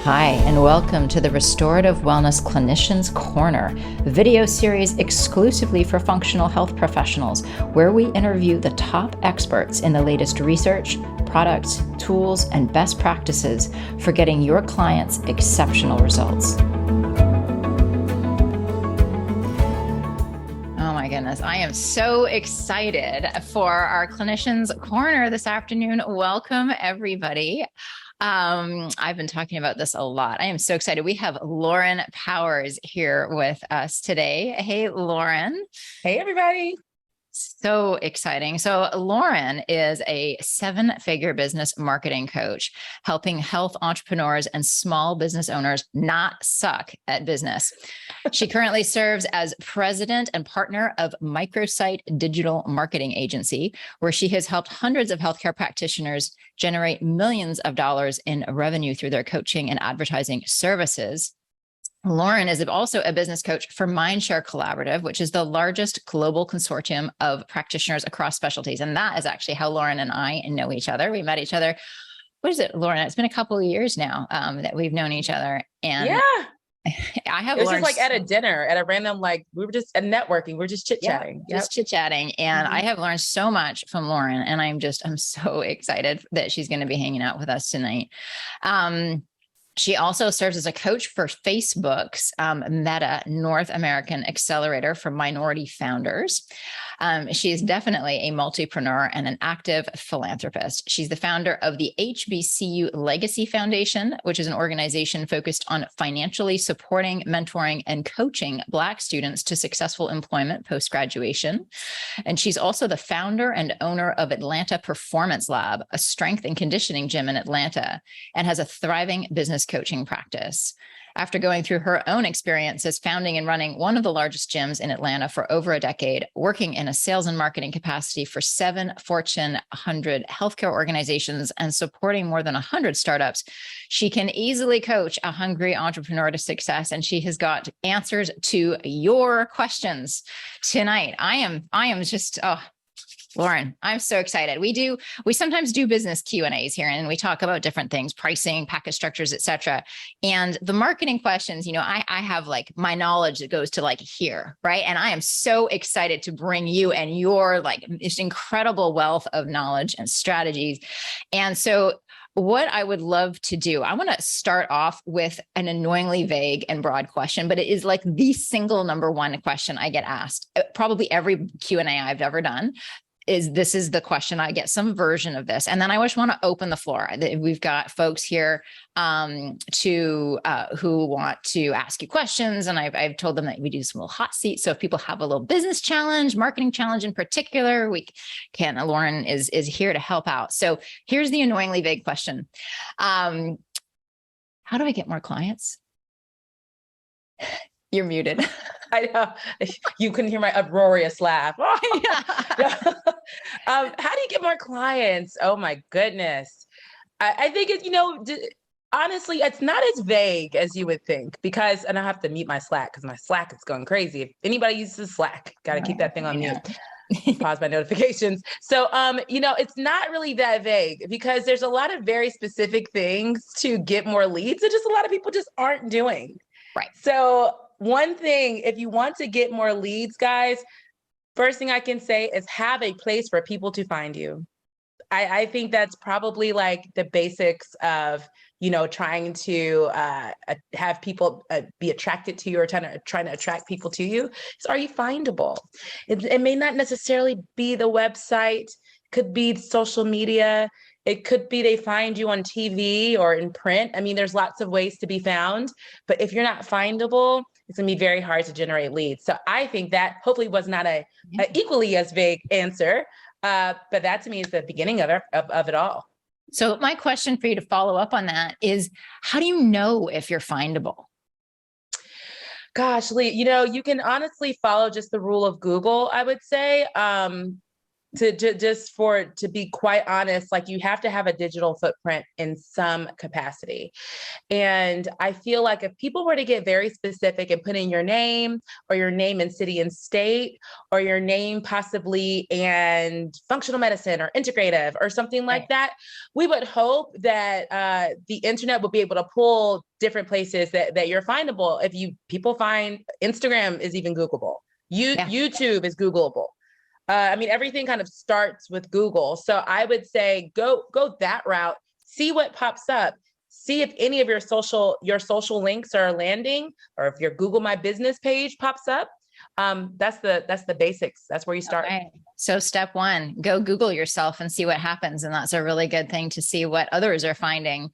Hi, and welcome to the Restorative Wellness Clinicians Corner, video series exclusively for functional health professionals, where we interview the top experts in the latest research, products, tools, and best practices for getting your clients exceptional results. Oh my goodness, I am so excited for our Clinicians Corner this afternoon. Welcome, everybody. I've been talking about this a lot. I am so excited. We have Lauren Powers here with us today. Hey, Lauren. Hey, everybody. So exciting. So Lauren is a 7-figure business marketing coach, helping health entrepreneurs and small business owners not suck at business. She currently serves as president and partner of Microsite Digital Marketing Agency, where she has helped hundreds of healthcare practitioners generate millions of dollars in revenue through their coaching and advertising services. Lauren is also a business coach for Mindshare Collaborative, which is the largest global consortium of practitioners across specialties. And that is actually how Lauren and I know each other. We met each other. What is it, Lauren? It's been a couple of years now that we've known each other. And yeah, I have it was just like at a dinner, at a random, like we were just at networking. We were just chit-chatting. Just chit-chatting. And I have learned so much from Lauren. And I'm so excited that she's going to be hanging out with us tonight. She also serves as a coach for Facebook's Meta North American Accelerator for Minority Founders. She is definitely a multipreneur and an active philanthropist. She's the founder of the HBCU Legacy Foundation, which is an organization focused on financially supporting, mentoring, and coaching Black students to successful employment post-graduation. And she's also the founder and owner of Atlanta Performance Lab, a strength and conditioning gym in Atlanta, and has a thriving business coaching practice. After going through her own experiences founding and running one of the largest gyms in Atlanta for over a decade, working in a sales and marketing capacity for 7 Fortune 100 healthcare organizations, and supporting more than 100 startups, she can easily coach a hungry entrepreneur to success. And she has got answers to your questions tonight. I am just, Lauren, I'm so excited. We sometimes do business Q&As here, and we talk about different things, pricing, package structures, et cetera. And the marketing questions, I have like my knowledge that goes to like here, right? And I am so excited to bring you and your like this incredible wealth of knowledge and strategies. And so what I would love to do, I want to start off with an annoyingly vague and broad question, but it is like the single number one question I get asked, probably every Q&A I've ever done. This is the question. I get some version of this. And then I just want to open the floor. We've got folks here who want to ask you questions. And I've told them that we do some little hot seats. So if people have a little business challenge, marketing challenge in particular, Lauren is here to help out. So here's the annoyingly vague question. How do I get more clients? You're muted. I know. You couldn't hear my uproarious laugh. How do you get more clients? Oh my goodness. I think honestly, it's not as vague as you would think, because, and I have to mute my Slack because my Slack is going crazy. If anybody uses Slack, got to keep that thing on mute. Pause my notifications. So, it's not really that vague, because there's a lot of very specific things to get more leads that just a lot of people just aren't doing. Right. So one thing, if you want to get more leads, guys, first thing I can say is have a place for people to find you. I think that's probably like the basics of, trying to have people be attracted to you, or trying to attract people to you. So are you findable? It may not necessarily be the website, could be social media. It could be they find you on TV or in print. I mean, there's lots of ways to be found, but if you're not findable, it's going to be very hard to generate leads. So I think that hopefully was not a equally as vague answer, but that to me is the beginning of it all. So my question for you to follow up on that is, how do you know if you're findable? Gosh, Lee, you can honestly follow just the rule of Google, I would say. to be quite honest, like you have to have a digital footprint in some capacity. And I feel like if people were to get very specific and put in your name or your name and city and state or your name possibly and functional medicine or integrative or something like that, we would hope that the internet would be able to pull different places that you're findable. If people find Instagram is even Googleable. YouTube is Googleable. I mean, everything kind of starts with Google. So I would say go that route, see what pops up, see if any of your social links are landing, or if your Google My Business page pops up. That's the basics. That's where you start. Okay. So step one, go Google yourself and see what happens. And that's a really good thing to see what others are finding.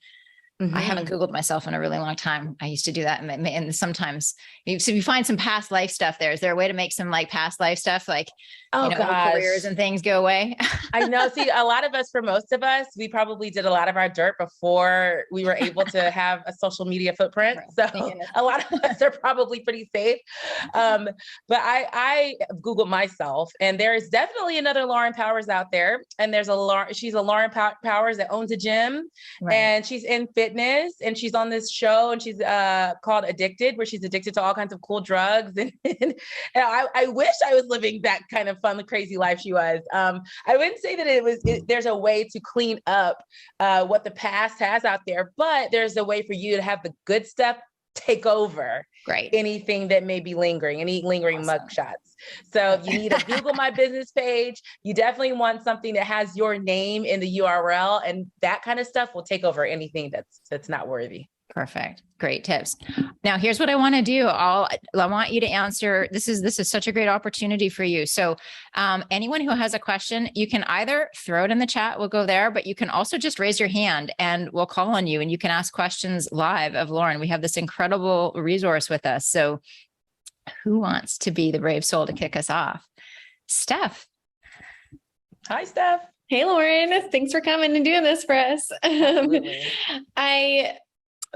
I haven't Googled myself in a really long time. I used to do that. And sometimes you find some past life stuff there. Is there a way to make some like past life stuff, like, old careers and things go away? I know. See, a lot of us, for most of us, we probably did a lot of our dirt before we were able to have a social media footprint. So a lot of us are probably pretty safe. But I Googled myself, and there is definitely another Lauren Powers out there. And she's a Lauren Powers that owns a gym, and she's in fitness, and she's on this show, and she's called Addicted, where she's addicted to all kinds of cool drugs. And I wish I was living that kind of fun, crazy life she was. I wouldn't say that there's a way to clean up what the past has out there, but there's a way for you to have the good stuff take over anything that may be lingering, any lingering mugshots. So if you need a Google My Business page, you definitely want something that has your name in the URL, and that kind of stuff will take over anything that's not worthy. Perfect. Great tips. Now, here's what I want to do. I want you to answer. This is such a great opportunity for you. So anyone who has a question, you can either throw it in the chat. We'll go there, but you can also just raise your hand and we'll call on you and you can ask questions live of Lauren. We have this incredible resource with us. So who wants to be the brave soul to kick us off? Steph. Hi, Steph. Hey, Lauren. Thanks for coming and doing this for us.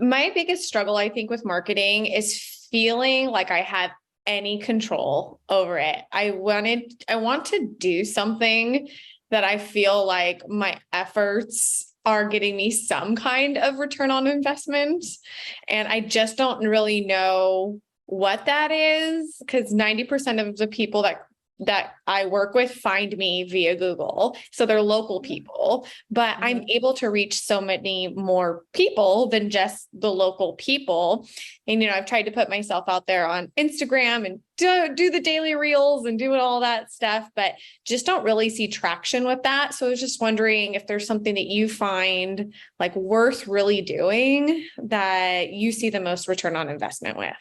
My biggest struggle, I think, with marketing is feeling like I have any control over it. I want to do something that I feel like my efforts are getting me some kind of return on investment. And I just don't really know what that is, because 90% of the people that I work with find me via Google. So they're local people, but I'm able to reach so many more people than just the local people. And, I've tried to put myself out there on Instagram and do the daily reels and do all that stuff, but just don't really see traction with that. So I was just wondering if there's something that you find like worth really doing that you see the most return on investment with.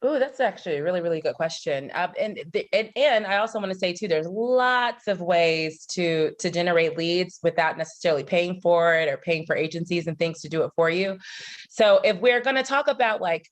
Oh, that's actually a really, really good question. And I also want to say too, there's lots of ways to generate leads without necessarily paying for it or paying for agencies and things to do it for you. So if we're going to talk about like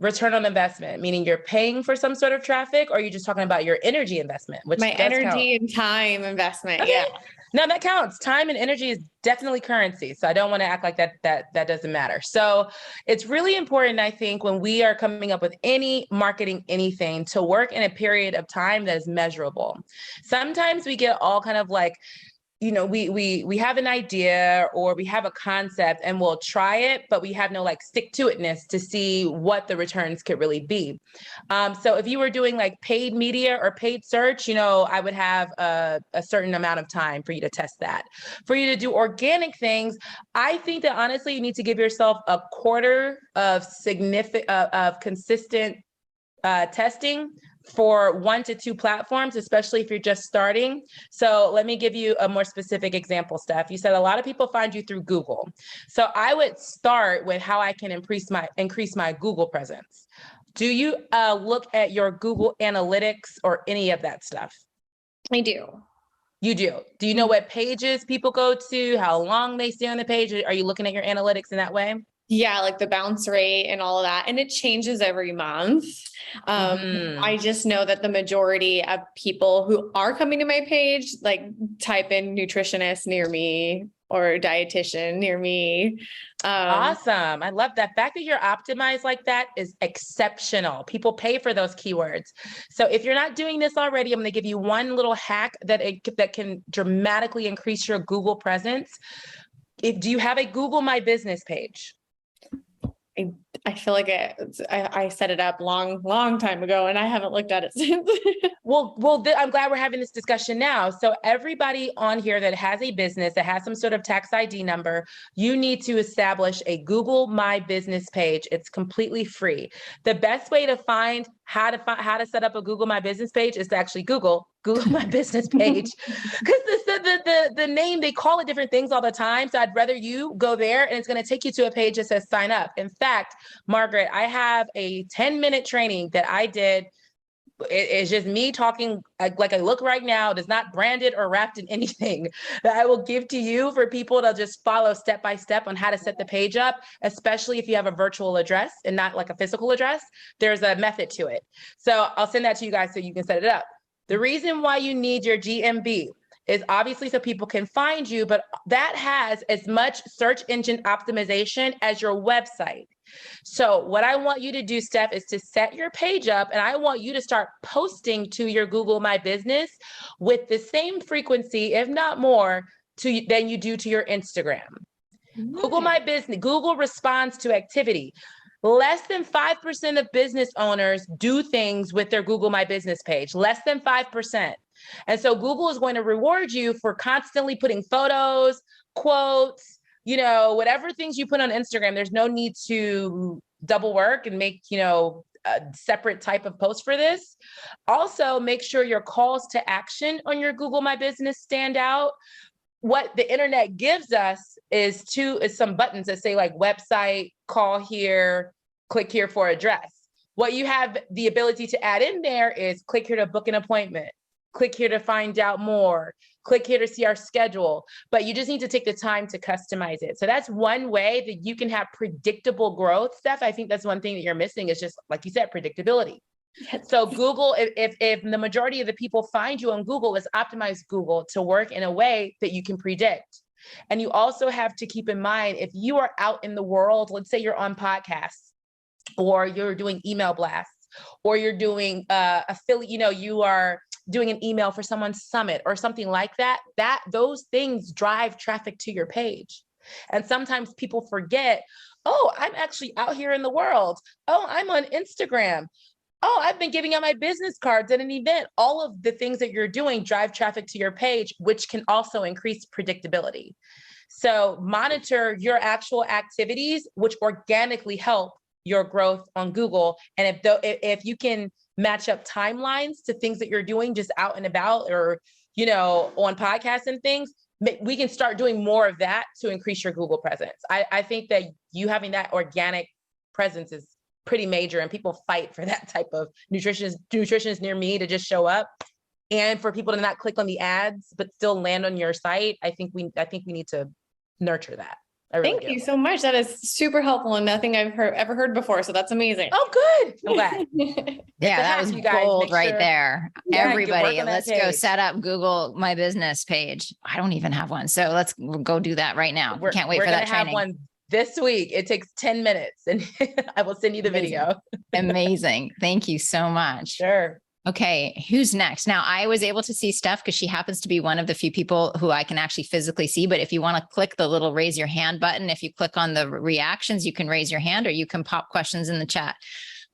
return on investment, meaning you're paying for some sort of traffic, or you're just talking about your energy investment, which my energy and time investment. Okay. Yeah. No, that counts. Time and energy is definitely currency. So I don't want to act like that doesn't matter. So it's really important, I think, when we are coming up with any marketing, anything, to work in a period of time that is measurable. Sometimes we get all kind of like, we have an idea or we have a concept and we'll try it, but we have no like stick to itness to see what the returns could really be. So if you were doing like paid media or paid search, I would have a certain amount of time for you to test that. For you to do organic things, I think that honestly, you need to give yourself a quarter of consistent testing for 1 to 2 platforms, especially if you're just starting. So let me give you a more specific example, Steph. You said a lot of people find you through Google. So I would start with how I can increase my Google presence. Do you look at your Google Analytics or any of that stuff? I do. You do. Do you know what pages people go to, how long they stay on the page? Are you looking at your analytics in that way? Yeah, like the bounce rate and all of that. And it changes every month. I just know that the majority of people who are coming to my page, like type in nutritionist near me or dietitian near me. Awesome. I love that. Fact that you're optimized like that is exceptional. People pay for those keywords. So if you're not doing this already, I'm going to give you one little hack that can dramatically increase your Google presence. Do you have a Google My Business page? I feel like I set it up long time ago and I haven't looked at it since. I'm glad we're having this discussion now. So everybody on here that has a business that has some sort of tax ID number, you need to establish a Google My Business page. It's completely free. The best way to find how to set up a Google My Business page is to actually Google My Business page, because the name, they call it different things all the time. So I'd rather you go there, and it's going to take you to a page that says sign up. In fact, Margaret, I have a 10-minute training that I did. It's just me talking like I look right now. It is not branded or wrapped in anything, that I will give to you for people to just follow step by step on how to set the page up, especially if you have a virtual address and not like a physical address. There's a method to it. So I'll send that to you guys so you can set it up. The reason why you need your GMB is obviously so people can find you, but that has as much search engine optimization as your website. So what I want you to do, Steph, is to set your page up, and I want you to start posting to your Google My Business with the same frequency, if not more, than you do to your Instagram. Google My Business, Google responds to activity. Less than 5% of business owners do things with their Google My Business page, less than 5%. And so Google is going to reward you for constantly putting photos, quotes, whatever things you put on Instagram. There's no need to double work and make, a separate type of post for this. Also, make sure your calls to action on your Google My Business stand out. What the internet gives us is some buttons that say like website, call here, click here for address. What you have the ability to add in there is click here to book an appointment, click here to find out more, click here to see our schedule, but you just need to take the time to customize it. So that's one way that you can have predictable growth, Steph. I think that's one thing that you're missing is just, like you said, predictability. Yes. So Google, if the majority of the people find you on Google, let's optimize Google to work in a way that you can predict. And you also have to keep in mind, if you are out in the world, let's say you're on podcasts, or you're doing email blasts, or you're doing affiliate, you are doing an email for someone's summit or something like that, those things drive traffic to your page. And sometimes people forget, oh, I'm actually out here in the world. Oh, I'm on Instagram. Oh, I've been giving out my business cards at an event. All of the things that you're doing drive traffic to your page, which can also increase predictability. So monitor your actual activities, which organically help your growth on Google. And if you can match up timelines to things that you're doing just out and about, or, on podcasts and things, we can start doing more of that to increase your Google presence. I think that you having that organic presence is pretty major, and people fight for that type of nutritionist near me to just show up, and for people to not click on the ads but still land on your site. I think we need to nurture that. Thank you so much. That is super helpful and nothing I've ever heard before. So that's amazing. Oh, good. I'm glad. Yeah, that was gold right there. Everybody, let's go set up Google My Business page. I don't even have one. So let's go do that right now. Can't wait for that training. Have one this week. It takes 10 minutes and I will send you the video. Amazing. Thank you so much. Sure. Okay, who's next? Now, I was able to see Steph because she happens to be one of the few people who I can actually physically see. But if you want to click the little raise your hand button, if you click on the reactions, you can raise your hand or you can pop questions in the chat.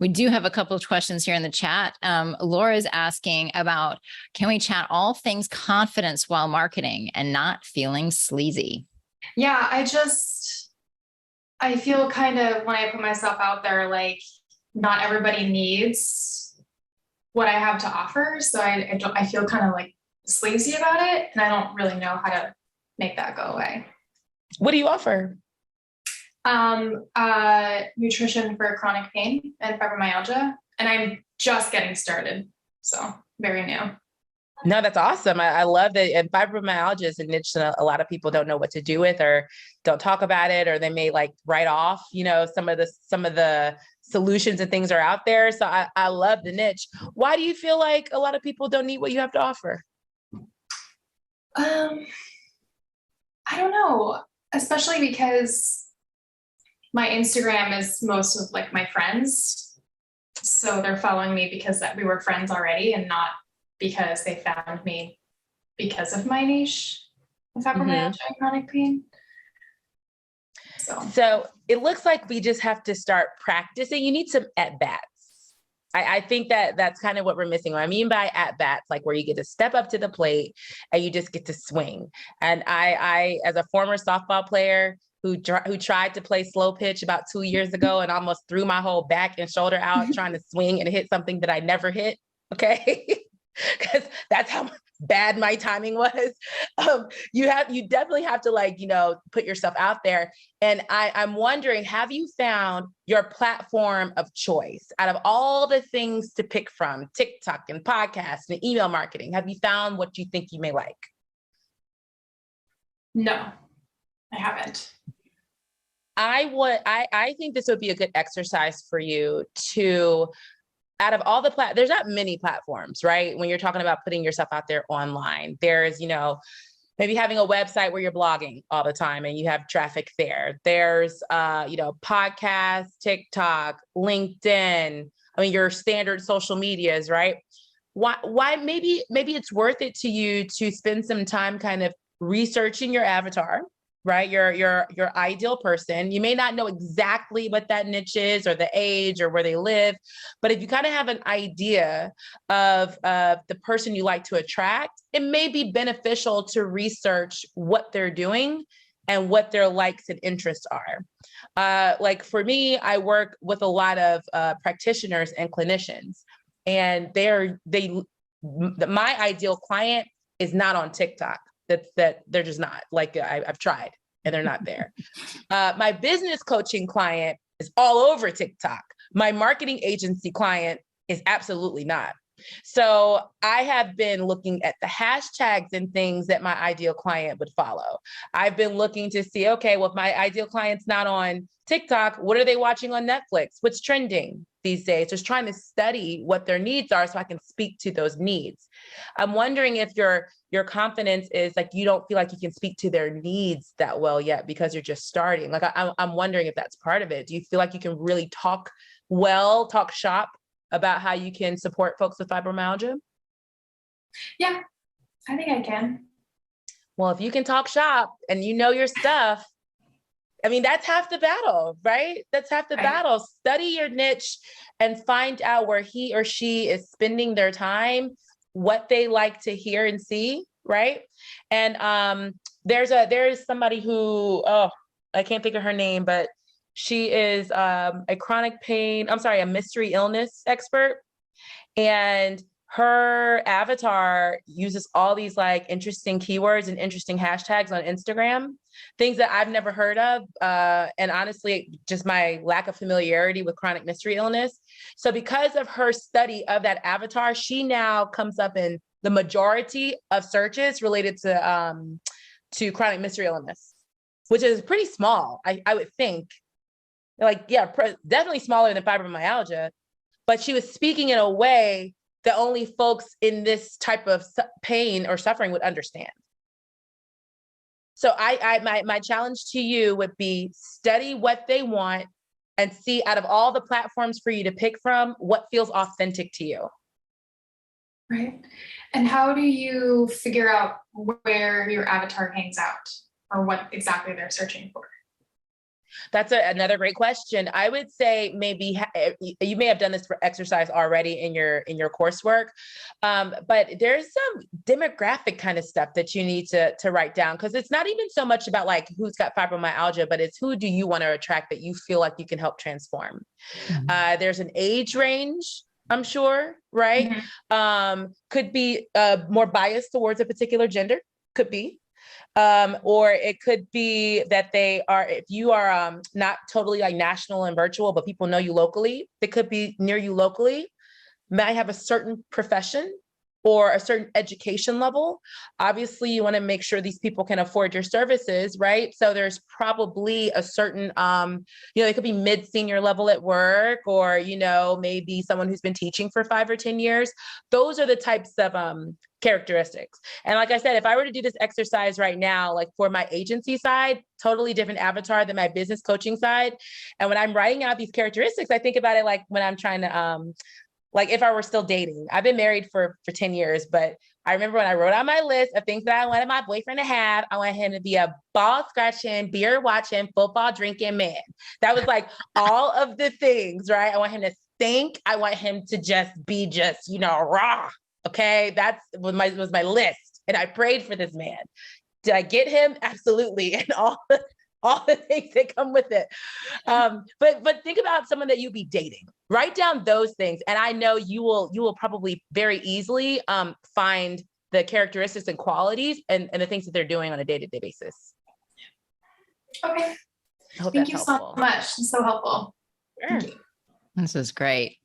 We do have a couple of questions here in the chat. Laura's asking about, can we chat all things confidence while marketing and not feeling sleazy? Yeah, I feel kind of, when I put myself out there, like not everybody needs what I have to offer. So I feel kind of like sleazy about it, and I don't really know how to make that go away. What do you offer? Nutrition for chronic pain and fibromyalgia, and I'm just getting started. So very new. No, that's awesome. I love that. And fibromyalgia is a niche that a lot of people don't know what to do with, or don't talk about it, or they may like write off, some of the solutions and things are out there. So I love the niche. Why do you feel like a lot of people don't need what you have to offer? I don't know, especially because my Instagram is most of like my friends. So they're following me because that we were friends already and not because they found me because of my niche of fibromyalgia and chronic pain. So it looks like we just have to start practicing. You need some at-bats. I think that that's kind of what we're missing. What I mean by at-bats, like where you get to step up to the plate and you just get to swing. And I as a former softball player who tried to play slow pitch about 2 years ago and almost threw my whole back and shoulder out trying to swing and hit something that I never hit. Okay. Because that's how bad my timing was. You definitely have to put yourself out there. And I'm wondering, have you found your platform of choice out of all the things to pick from, TikTok and podcasts and email marketing? Have you found what you think you may like? No, I haven't. I think this would be a good exercise for you to, out of all the there's not many platforms, right? When you're talking about putting yourself out there online, there's, maybe having a website where you're blogging all the time and you have traffic there. There's, podcasts, TikTok, LinkedIn. I mean, your standard social medias, right? Why maybe it's worth it to you to spend some time kind of researching your avatar, right? Your ideal person. You may not know exactly what that niche is or the age or where they live, but if you kind of have an idea of the person you like to attract, it may be beneficial to research what they're doing and what their likes and interests are. Like for me, I work with a lot of practitioners and clinicians, and my ideal client is not on TikTok. That they're just not. Like I've tried and they're not there. My business coaching client is all over TikTok. My marketing agency client is absolutely not. So I have been looking at the hashtags and things that my ideal client would follow. I've been looking to see, okay, well, if my ideal client's not on TikTok, what are they watching on Netflix? What's trending these days? Just trying to study what their needs are so I can speak to those needs. I'm wondering if your confidence is like, you don't feel like you can speak to their needs that well yet because you're just starting. Like, I'm wondering if that's part of it. Do you feel like you can really talk shop about how you can support folks with fibromyalgia? Yeah, I think I can. Well, if you can talk shop and you know your stuff, I mean, that's half the battle, right? That's half the battle. Study your niche and find out where he or she is spending their time, what they like to hear and see, right? And there's somebody who, I can't think of her name, but she is a mystery illness expert. And her avatar uses all these like interesting keywords and interesting hashtags on Instagram, things that I've never heard of. And honestly, just my lack of familiarity with chronic mystery illness. So because of her study of that avatar, she now comes up in the majority of searches related to chronic mystery illness, which is pretty small, I would think. Like, yeah, definitely smaller than fibromyalgia, but she was speaking in a way that only folks in this type of pain or suffering would understand. So my challenge to you would be study what they want and see out of all the platforms for you to pick from, what feels authentic to you. Right. And how do you figure out where your avatar hangs out or what exactly they're searching for? That's another great question. I would say maybe you may have done this exercise already in your coursework, but there's some demographic kind of stuff that you need to write down, because it's not even so much about like who's got fibromyalgia, but it's who do you want to attract that you feel like you can help transform. Mm-hmm. There's an age range, I'm sure, right? Mm-hmm. Could be more biased towards a particular gender, could be. Or it could be that if you are not totally like national and virtual, but people know you locally, they could be near you locally, might have a certain profession or a certain education level. Obviously, you want to make sure these people can afford your services, right? So there's probably a certain, it could be mid-senior level at work, or, maybe someone who's been teaching for 5 or 10 years. Those are the types of characteristics. And like I said, if I were to do this exercise right now, like for my agency side, totally different avatar than my business coaching side. And when I'm writing out these characteristics, I think about it like when I'm trying to, like if I were still dating. I've been married for 10 years, but I remember when I wrote out my list of things that I wanted my boyfriend to have, I wanted him to be a ball scratching, beer watching, football drinking man. That was like all of the things, right? I want him to think. I want him to just be raw. Okay. That was my list. And I prayed for this man. Did I get him? Absolutely. And all the things that come with it. But think about someone that you'll be dating. Write down those things. And I know you will probably very easily find the characteristics and qualities and the things that they're doing on a day-to-day basis. Okay. I hope Thank that's you helpful. so much. It's so helpful. Sure. This is great.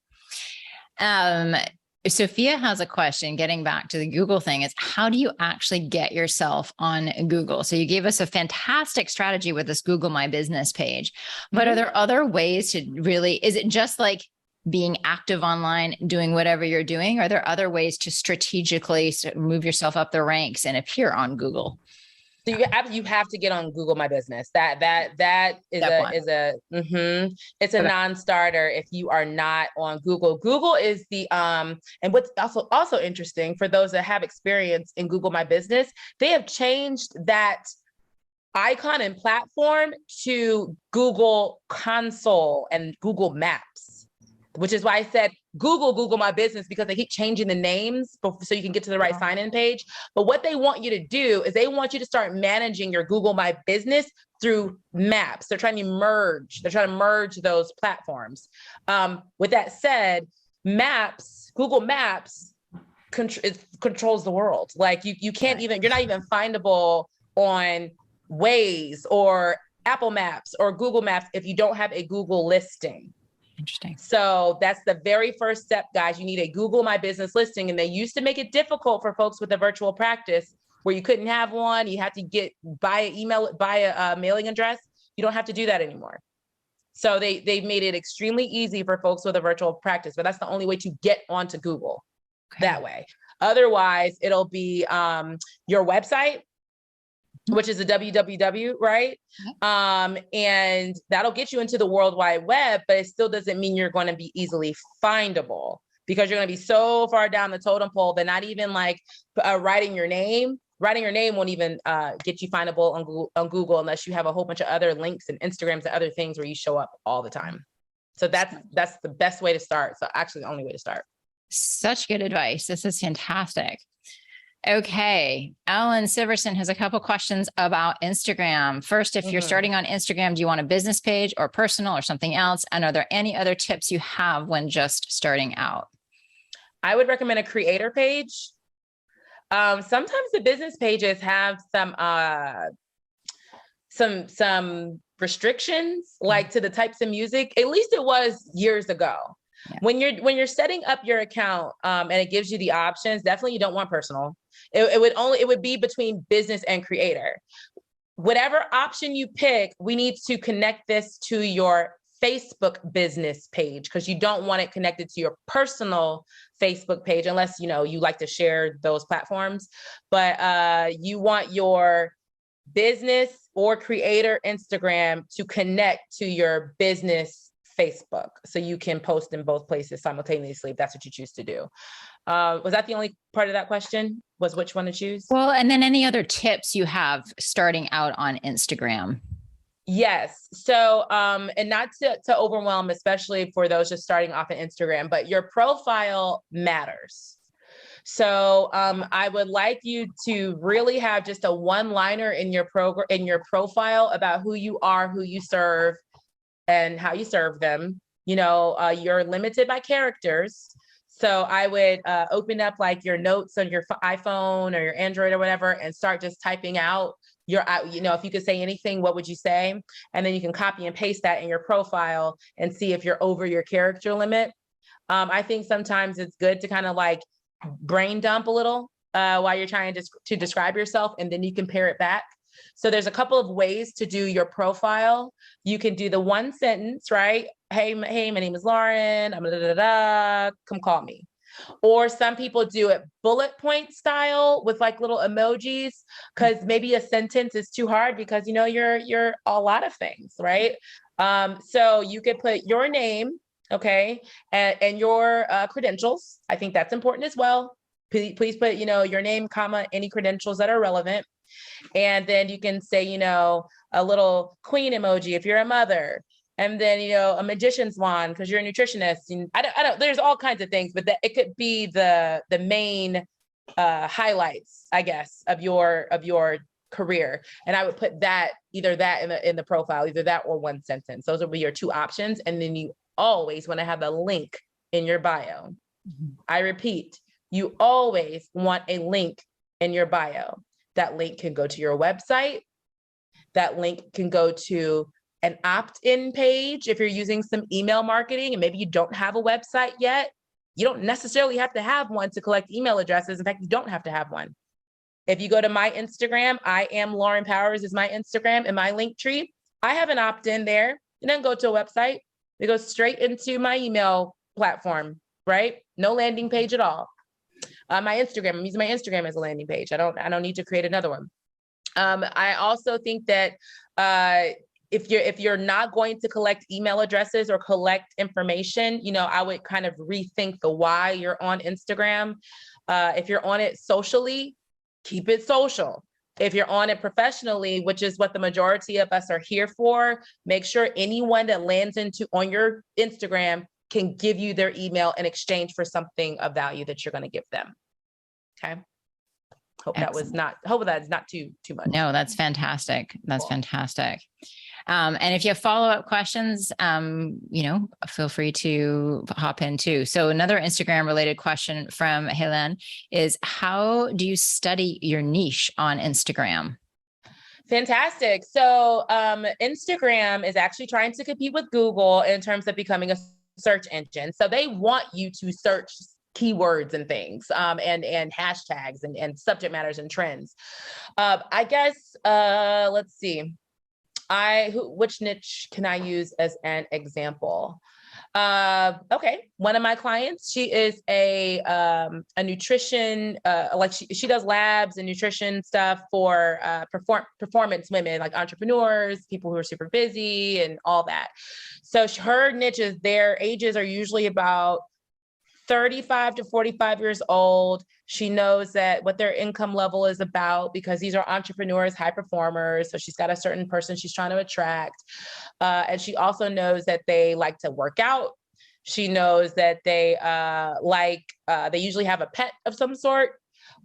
Sophia has a question, getting back to the Google thing, is how do you actually get yourself on Google? So you gave us a fantastic strategy with this Google My Business page, but are there other ways to really, is it just like being active online, doing whatever you're doing? Are there other ways to strategically move yourself up the ranks and appear on Google? So you have to get on Google My Business. That is it's a non-starter if you are not on Google. Google is the and what's also interesting for those that have experience in Google My Business, they have changed that icon and platform to Google Console and Google Maps, which is why I said Google My Business, because they keep changing the names so you can get to the right sign-in page. But what they want you to do is they want you to start managing your Google My Business through Maps. They're trying to merge those platforms. With that said, Google Maps controls the world. Like you can't even, you're not even findable on Waze or Apple Maps or Google Maps if you don't have a Google listing. Interesting. So that's the very first step, guys. You need a Google My Business listing. And they used to make it difficult for folks with a virtual practice where you couldn't have one. You had to buy a mailing address. You don't have to do that anymore. So they've made it extremely easy for folks with a virtual practice, but that's the only way to get onto Google that way. Otherwise, it'll be your website, which is a www, right? And that'll get you into the World Wide Web, but it still doesn't mean you're going to be easily findable, because you're going to be so far down the totem pole that not even like writing your name won't even get you findable on Google unless you have a whole bunch of other links and Instagrams and other things where you show up all the time. So that's the best way to start. So actually the only way to start. Such good advice. This is fantastic. Okay. Alan Siverson has a couple questions about Instagram. First, if you're starting on Instagram, do you want a business page or personal or something else? And are there any other tips you have when just starting out? I would recommend a creator page. Sometimes the business pages have some restrictions, like to the types of music. At least it was years ago. Yeah. When you're setting up your account and it gives you the options, definitely you don't want personal. It would be between business and creator. Whatever option you pick, we need to connect this to your Facebook business page, because you don't want it connected to your personal Facebook page unless you like to share those platforms. But you want your business or creator Instagram to connect to your business Facebook, so you can post in both places simultaneously if that's what you choose to do. Was that the only part of that question? Was which one to choose? Well, and then any other tips you have starting out on Instagram? Yes. So, and not to overwhelm, especially for those just starting off on Instagram, but your profile matters. So, I would like you to really have just a one-liner in your profile about who you are, who you serve, and how you serve them. You're limited by characters. So I would open up like your notes on your iPhone or your Android or whatever, and start just typing out if you could say anything, what would you say? And then you can copy and paste that in your profile and see if you're over your character limit. I think sometimes it's good to kind of like brain dump a little while you're trying to describe yourself, and then you compare it back. So there's a couple of ways to do your profile. You can do the one sentence, right? Hey, my name is Lauren. I'm come call me. Or some people do it bullet point style with like little emojis, because maybe a sentence is too hard because, you know, you're a lot of things, right? So you could put your name, okay, and your credentials. I think that's important as well. Please put, you know, your name, comma, any credentials that are relevant. And then you can say, you know, a little queen emoji if you're a mother. And then, you know, a magician's wand because you're a nutritionist. And I don't, there's all kinds of things, but that it could be the main highlights, I guess, of your career. And I would put that, either that in the profile, either that or one sentence. Those will be your two options. And then you always want to have a link in your bio. I repeat, you always want a link in your bio. That link can go to your website. That link can go to an opt-in page if you're using some email marketing and maybe you don't have a website yet. You don't necessarily have to have one to collect email addresses. In fact, you don't have to have one. If you go to my Instagram, I am Lauren Powers is my Instagram and my link tree. I have an opt-in there. It doesn't go to a website. It goes straight into my email platform, right? No landing page at all. My Instagram, I'm using my Instagram as a landing page. I don't need to create another one. I also think that if you're not going to collect email addresses or collect information, you know, I would kind of rethink the why you're on Instagram. If you're on it socially, keep it social. If you're on it professionally, which is what the majority of us are here for, make sure anyone that lands on your Instagram can give you their email in exchange for something of value that you're going to give them. Okay. Hope that's not too much. No, that's fantastic. That's cool. Fantastic. And if you have follow-up questions, you know, feel free to hop in too. So another Instagram related question from Helen is, how do you study your niche on Instagram? Fantastic. So Instagram is actually trying to compete with Google in terms of becoming a search engine. So they want you to search keywords and things, and hashtags and subject matters and trends. I guess, let's see. Which niche can I use as an example? Okay. One of my clients, she is a nutrition, like she does labs and nutrition stuff for performance women, like entrepreneurs, people who are super busy and all that. So her niches, their ages are usually about 35 to 45 years old. She knows that what their income level is about because these are entrepreneurs, high performers. So she's got a certain person she's trying to attract. And she also knows that they like to work out. She knows that they they usually have a pet of some sort.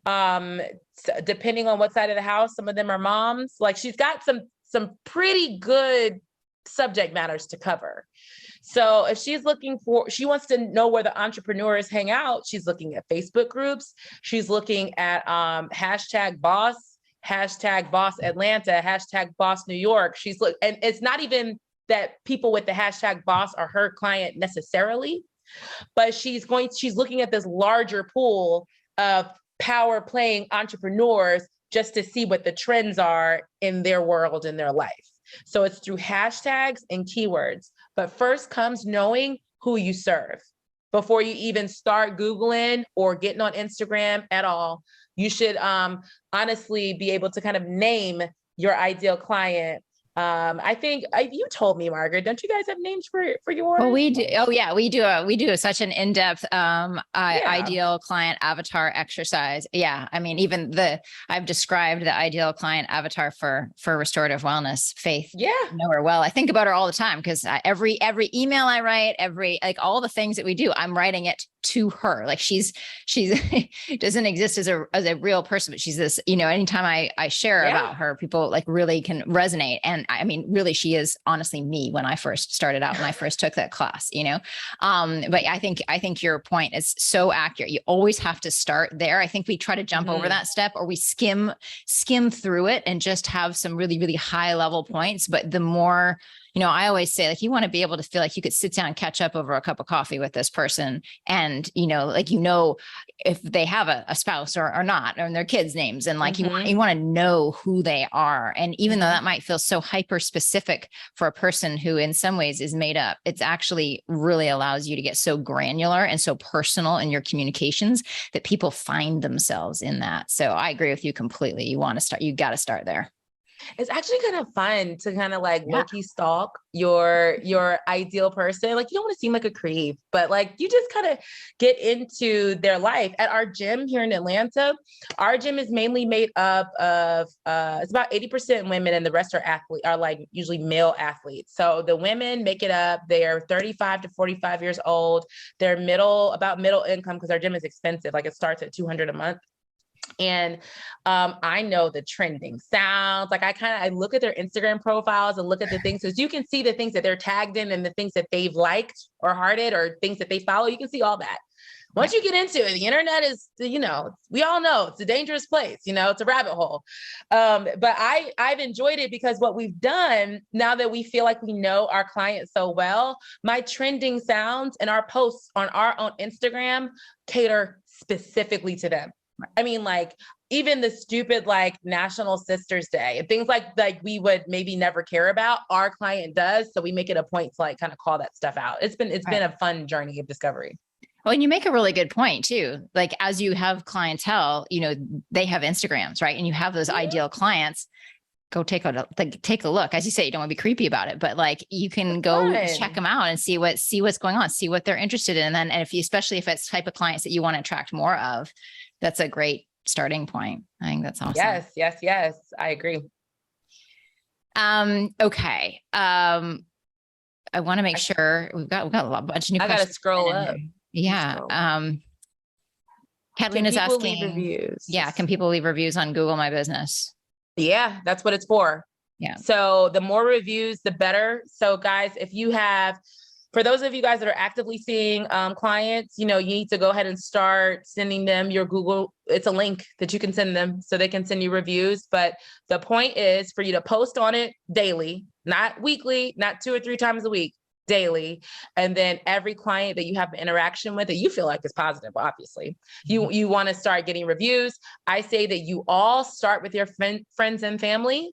Depending on what side of the house, some of them are moms. Like she's got some pretty good subject matters to cover. So if she wants to know where the entrepreneurs hang out, she's looking at Facebook groups. She's looking at hashtag boss Atlanta, hashtag boss New York. And it's not even that people with the hashtag boss are her client necessarily, but she's looking at this larger pool of power playing entrepreneurs just to see what the trends are in their world, in their life. So it's through hashtags and keywords. But first comes knowing who you serve. Before you even start Googling or getting on Instagram at all, you should honestly be able to kind of name your ideal client. I think you told me, Margaret, don't you guys have names for yours? Well, we do. Oh yeah, we do such an in-depth ideal client avatar exercise. Yeah. I mean, I've described the ideal client avatar for restorative wellness. Faith. Yeah. I know her well. I think about her all the time because every email I write, all the things that we do, I'm writing it to her. Like she's doesn't exist as a real person, but she's this, you know, anytime I share about her, people like really can resonate. And I mean, really, she is honestly me when I first started out, when I first took that class, you know? But I think your point is so accurate. You always have to start there. I think we try to jump over that step, or we skim through it and just have some really, really high level points. But the more I always say, like, you want to be able to feel like you could sit down and catch up over a cup of coffee with this person. And, if they have a spouse or not, and their kids' names, and like, you want to know who they are. And even though that might feel so hyper specific for a person who in some ways is made up, it's actually really allows you to get so granular and so personal in your communications that people find themselves in that. So I agree with you completely. You got to start there. It's actually kind of fun to kind of like low-key stalk your ideal person. Like, you don't want to seem like a creep, but like, you just kind of get into their life. At our gym here in Atlanta, our gym is mainly made up of it's about 80% women, and the rest are like usually male athletes. So the women make it up. They are 35 to 45 years old. They're middle income, because our gym is expensive. Like, it starts at $200 a month. And I know the trending sounds. Like, I look at their Instagram profiles and look at the things, because you can see the things that they're tagged in and the things that they've liked or hearted or things that they follow. You can see all that. Once you get into it, the internet is, we all know it's a dangerous place, it's a rabbit hole. But I've enjoyed it, because what we've done now that we feel like we know our clients so well, my trending sounds and our posts on our own Instagram cater specifically to them. I mean, like, even the stupid, like, National Sisters Day and things like we would maybe never care about, our client does. So we make it a point to like kind of call that stuff out. It's been a fun journey of discovery. Well, and you make a really good point too. Like, as you have clientele, they have Instagrams, right? And you have those ideal clients. Go take a look. As you say, you don't want to be creepy about it, but like, you can go check them out and see what's going on, see what they're interested in. And then, especially if it's type of clients that you want to attract more of, that's a great starting point. I think that's awesome. Yes. I agree. Okay. I want to make sure we've got a bunch of new questions. I got to scroll up. Yeah. Kathleen is asking, reviews? Yeah. Can people leave reviews on Google My Business? Yeah, that's what it's for. Yeah. So the more reviews, the better. So guys, for those of you guys that are actively seeing clients, you need to go ahead and start sending them your Google. It's a link that you can send them so they can send you reviews. But the point is for you to post on it daily, not weekly, not 2 or 3 times a week, daily. And then every client that you have an interaction with that you feel like is positive, obviously, you want to start getting reviews. I say that you all start with your friends and family.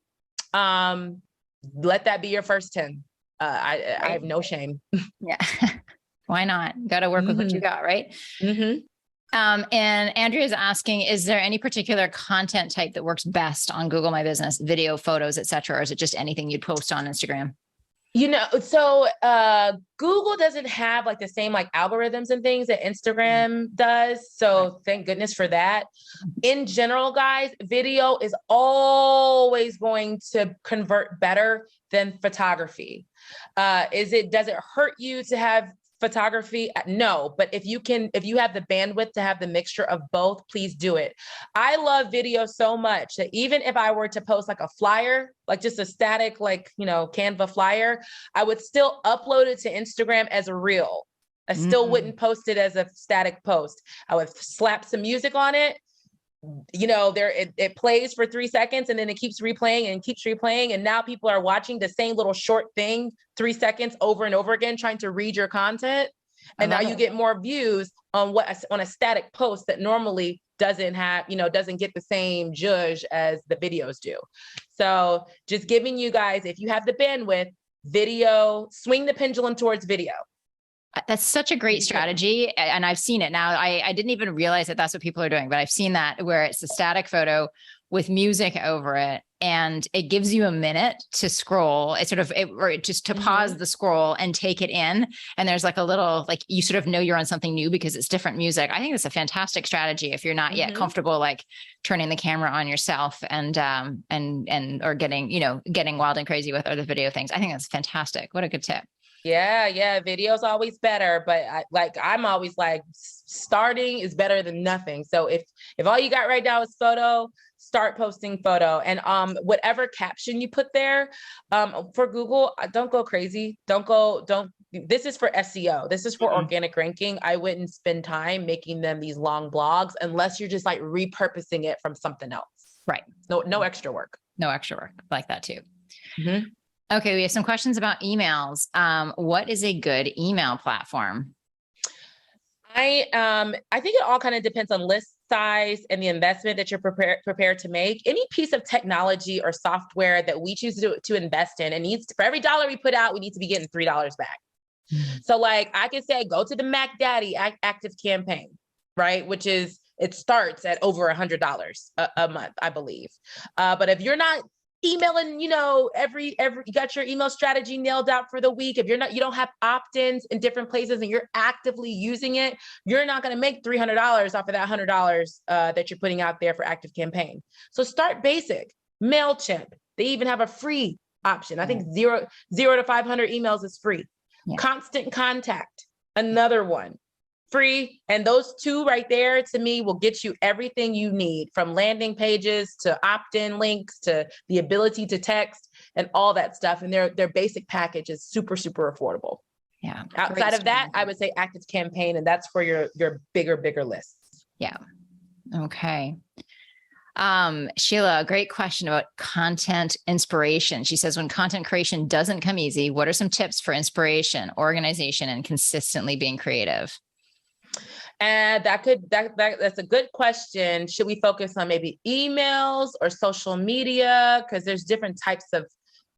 Let that be your first 10. I have no shame. Yeah. Why not? Got to work with what you got, right? And Andrea is asking, is there any particular content type that works best on Google My Business, video, photos, et cetera? Or is it just anything you'd post on Instagram? So Google doesn't have like the same like algorithms and things that Instagram does. So thank goodness for that. In general, guys, video is always going to convert better than photography. Does it hurt you to have photography? No, but if you have the bandwidth to have the mixture of both, please do it. I love video so much that even if I were to post like a flyer, like just a static, like, Canva flyer, I would still upload it to Instagram as a reel. I still wouldn't post it as a static post. I would slap some music on it. It plays for 3 seconds and then it keeps replaying and keeps replaying. And now people are watching the same little short thing, 3 seconds over and over again, trying to read your content. And now you get more views on a static post that normally doesn't get the same zhuzh as the videos do. So just giving you guys, if you have the bandwidth, video, swing the pendulum towards video. That's such a great strategy. And I've seen it now. I didn't even realize that that's what people are doing, but I've seen that where it's a static photo with music over it. And it gives you a minute to scroll. Just to pause the scroll and take it in. And there's like a little, like, you sort of know you're on something new because it's different music. I think it's a fantastic strategy if you're not yet comfortable, like turning the camera on yourself and or getting wild and crazy with other video things. I think that's fantastic. What a good tip. Yeah. Video's always better, but I'm always like, starting is better than nothing. So if all you got right now is photo, start posting photo, and whatever caption you put there, for Google, don't go crazy. This is for SEO. This is for organic ranking. I wouldn't spend time making them these long blogs unless you're just like repurposing it from something else. Right. No extra work. No extra work. I like that too. Okay, we have some questions about emails. What is a good email platform? I think it all kind of depends on list size and the investment that you're prepared to make. Any piece of technology or software that we choose to invest in, and needs to, for every dollar we put out, we need to be getting $3 back. So like I can say, go to the Mac Daddy active campaign, right? Which is, it starts at over $100 a month, I believe. But if you're not emailing, every you got your email strategy nailed out for the week. If you don't have opt-ins in different places and you're actively using it, you're not going to make $300 off of that $100 that you're putting out there for active campaign. So start basic. MailChimp, they even have a free option. I think 0 to 500 emails is free. Yeah. Constant Contact, another one, free. And those two right there, to me, will get you everything you need, from landing pages to opt-in links to the ability to text and all that stuff. And their basic package is super, super affordable. Yeah. Outside of that, I would say Active Campaign, and that's for your bigger lists. Yeah. Okay. Sheila, great question about content inspiration. She says, when content creation doesn't come easy, what are some tips for inspiration, organization, and consistently being creative? And that's a good question. Should we focus on maybe emails or social media? Because there's different types of